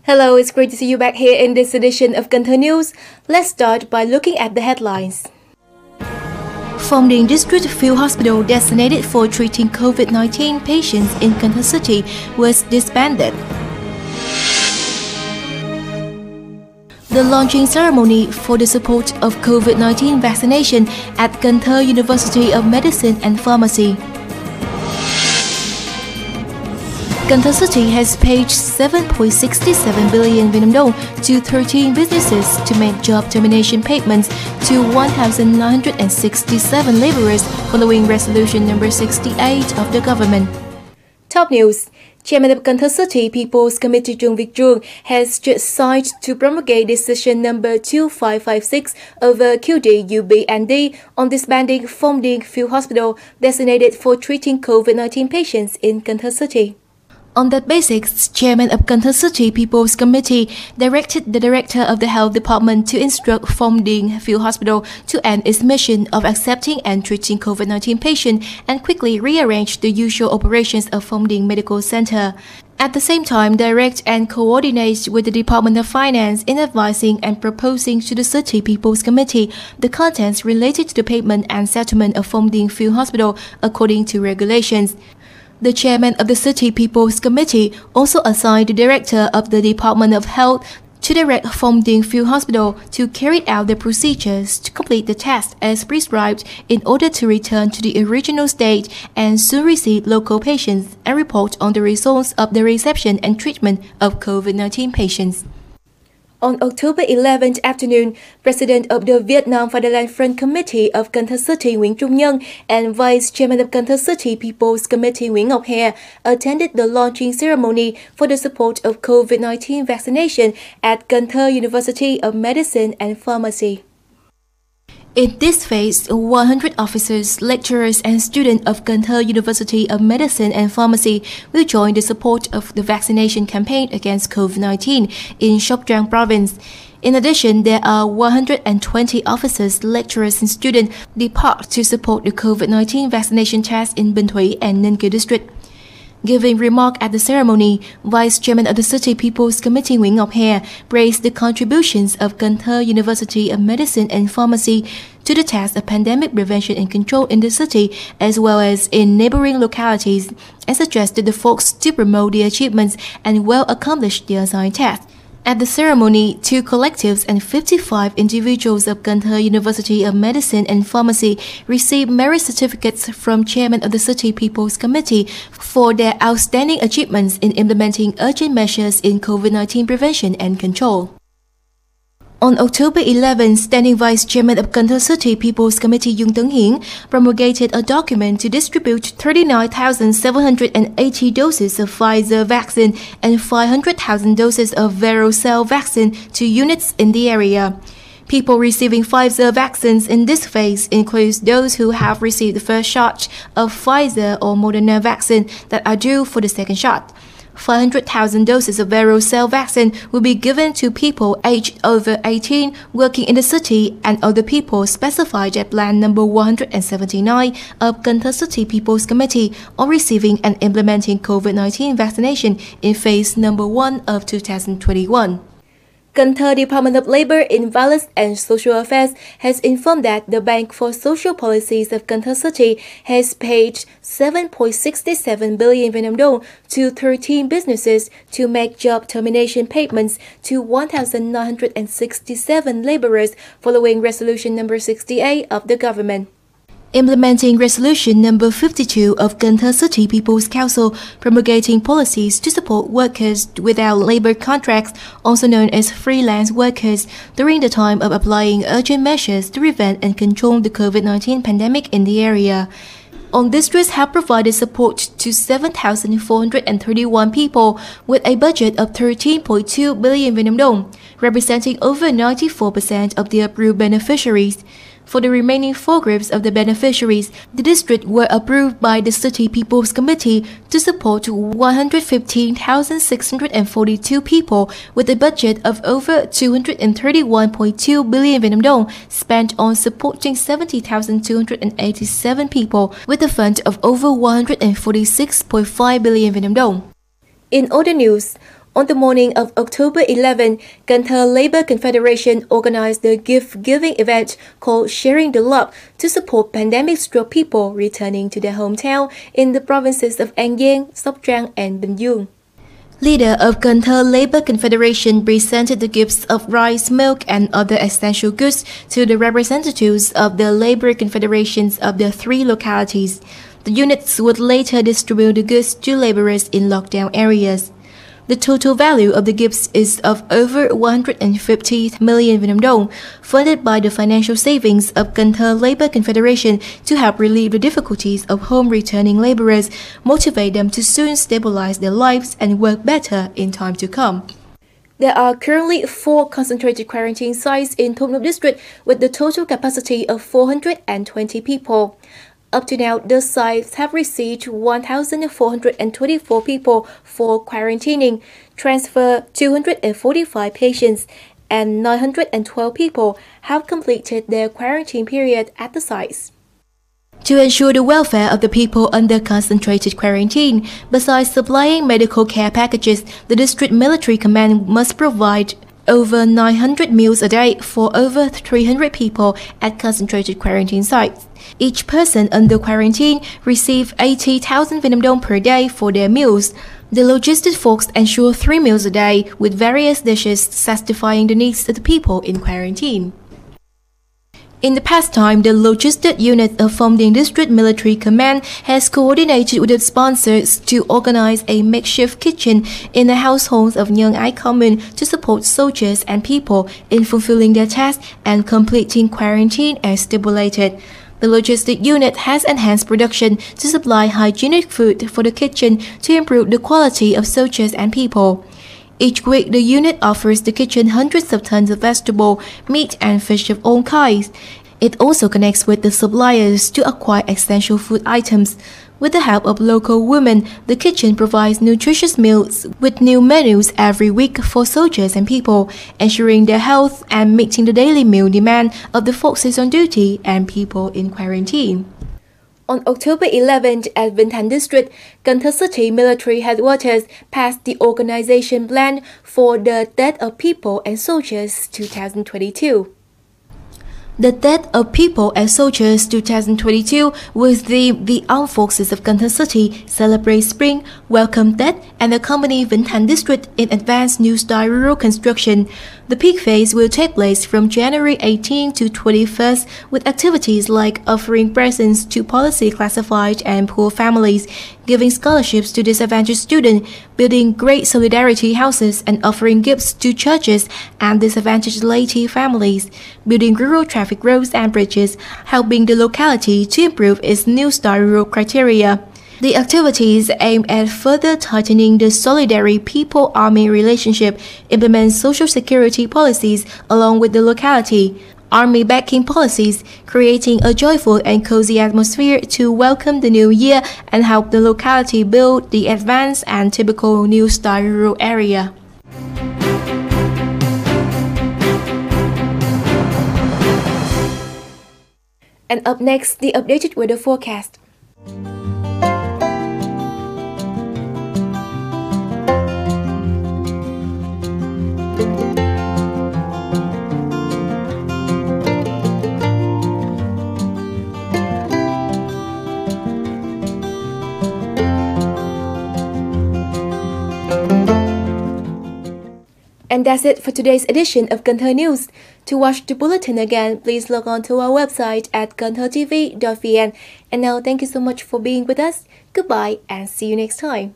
Hello, it's great to see you back here in this edition of Cần Thơ News. Let's start by looking at the headlines. Phong Điền District Field Hospital designated for treating COVID-19 patients in Cần Thơ City was disbanded. The launching ceremony for the support of COVID-19 vaccination at Cần Thơ University of Medicine and Pharmacy. Cần Thơ City has paid 7.67 billion Vietnam dong to 13 businesses to make job termination payments to 1,967 laborers following resolution number 68 of the government. Top news. Chairman of Cần Thơ City People's Committee Trương Việt Trương has just signed to promulgate decision number 2556 over QD-UB&D on disbanding Phong Điền Field Hospital designated for treating COVID-19 patients in Cần Thơ City. On that basis, Chairman of Cần Thơ City People's Committee directed the Director of the Health Department to instruct Phong Điền Field Hospital to end its mission of accepting and treating COVID-19 patients and quickly rearrange the usual operations of Phong Điền Medical Center. At the same time, direct and coordinate with the Department of Finance in advising and proposing to the City People's Committee the contents related to the payment and settlement of Phong Điền Field Hospital according to regulations. The chairman of the City People's Committee also assigned the director of the Department of Health to direct Phong Điền Field Hospital to carry out the procedures to complete the test as prescribed in order to return to the original state and soon receive local patients and report on the results of the reception and treatment of COVID-19 patients. On October 11th afternoon, President of the Vietnam Fatherland Front Committee of Cần Thơ City Nguyễn Trung Nhân and Vice Chairman of Cần Thơ City People's Committee Nguyễn Ngọc Hè attended the launching ceremony for the support of COVID-19 vaccination at Cần Thơ University of Medicine and Pharmacy. In this phase, 100 officers, lecturers, and students of Cần Thơ University of Medicine and Pharmacy will join the support of the vaccination campaign against COVID-19 in Sóc Trăng province. In addition, there are 120 officers, lecturers, and students depart to support the COVID-19 vaccination test in Bình Thủy and Ninh Kiều district. Giving remark at the ceremony, Vice Chairman of the City People's Committee Nguyễn Ngọc Hè praised the contributions of Cần Thơ University of Medicine and Pharmacy to the task of pandemic prevention and control in the city as well as in neighboring localities, and suggested the folks to promote the achievements and well accomplish the assigned task. At the ceremony, 2 collectives and 55 individuals of Cần Thơ University of Medicine and Pharmacy received merit certificates from Chairman of the City People's Committee for their outstanding achievements in implementing urgent measures in COVID-19 prevention and control. On October 11, Standing Vice Chairman of Cần Thơ City People's Committee Dương Tấn Hiển promulgated a document to distribute 39,780 doses of Pfizer vaccine and 500,000 doses of varicella vaccine to units in the area. People receiving Pfizer vaccines in this phase includes those who have received the first shot of Pfizer or Moderna vaccine that are due for the second shot. 500,000 doses of varicella vaccine will be given to people aged over 18 working in the city and other people specified at plan number 179 of Cần Thơ City People's Committee on receiving and implementing COVID-19 vaccination in phase number 1 of 2021. Cần Thơ Department of Labor, Environment and Social Affairs has informed that the Bank for Social Policies of Cần Thơ City has paid 7.67 billion Vietnam dong to 13 businesses to make job termination payments to 1,967 laborers following resolution number 68 of the government. Implementing Resolution number 52 of Cần Thơ City People's Council promulgating policies to support workers without labor contracts, also known as freelance workers, during the time of applying urgent measures to prevent and control the COVID-19 pandemic in the area. On districts have provided support to 7,431 people with a budget of 13.2 billion Vietnam dong, representing over 94% of the approved beneficiaries. For the remaining 4 groups of the beneficiaries, the district were approved by the City People's Committee to support 115,642 people with a budget of over 231.2 billion Vietnam dong spent on supporting 70,287 people with a fund of over 146.5 billion Vietnam dong. In other news, On the morning of October 11, Cần Thơ Labour Confederation organized the gift-giving event called Sharing the Love to support pandemic-struck people returning to their hometown in the provinces of An Giang, Sóc Trăng, and Bình Dương. Leader of Cần Thơ Labour Confederation presented the gifts of rice, milk, and other essential goods to the representatives of the labour confederations of the three localities. The units would later distribute the goods to labourers in lockdown areas. The total value of the gifts is of over 150 million Vietnam dong, funded by the financial savings of Cần Thơ Labour Confederation to help relieve the difficulties of home-returning labourers, motivate them to soon stabilize their lives and work better in time to come. There are currently 4 concentrated quarantine sites in Thốt Nốt district with the total capacity of 420 people. Up to now, the sites have received 1,424 people for quarantining, transfer 245 patients, and 912 people have completed their quarantine period at the sites. To ensure the welfare of the people under concentrated quarantine, besides supplying medical care packages, the District Military Command must provide over 900 meals a day for over 300 people at concentrated quarantine sites. Each person under quarantine receives 80,000 Vietnam dong per day for their meals. The logistics folks ensure 3 meals a day with various dishes satisfying the needs of the people in quarantine. In the past time, the logistic unit of Phong Điền District Military Command has coordinated with the sponsors to organize a makeshift kitchen in the households of Nhân Ái Commune to support soldiers and people in fulfilling their tasks and completing quarantine as stipulated. The logistic unit has enhanced production to supply hygienic food for the kitchen to improve the quality of soldiers and people. Each week, the unit offers the kitchen hundreds of tons of vegetable, meat, and fish of all kinds. It also connects with the suppliers to acquire essential food items. With the help of local women, the kitchen provides nutritious meals with new menus every week for soldiers and people, ensuring their health and meeting the daily meal demand of the forces on duty and people in quarantine. On October 11th at Vinh Thanh District, Cần Thơ City Military Headquarters passed the organization plan for the Death of People and Soldiers 2022. The Death of People and Soldiers 2022 was the Armed Forces of Cần Thơ City celebrate spring, welcome death, and accompany Vinh Thanh District in advanced new style rural construction. The peak phase will take place from January 18 to 21st with activities like offering presents to policy classified and poor families, giving scholarships to disadvantaged students, building great solidarity houses and offering gifts to churches and disadvantaged laity families, building rural traffic roads and bridges, helping the locality to improve its new style rural criteria. The activities aim at further tightening the solidarity people-army relationship, implement social security policies along with the locality, army backing policies, creating a joyful and cozy atmosphere to welcome the new year and help the locality build the advanced and typical new style rural area. And up next, the updated weather forecast. And that's it for today's edition of Cần Thơ News. To watch the bulletin again, please log on to our website at canthotv.vn. And now, thank you so much for being with us. Goodbye and see you next time.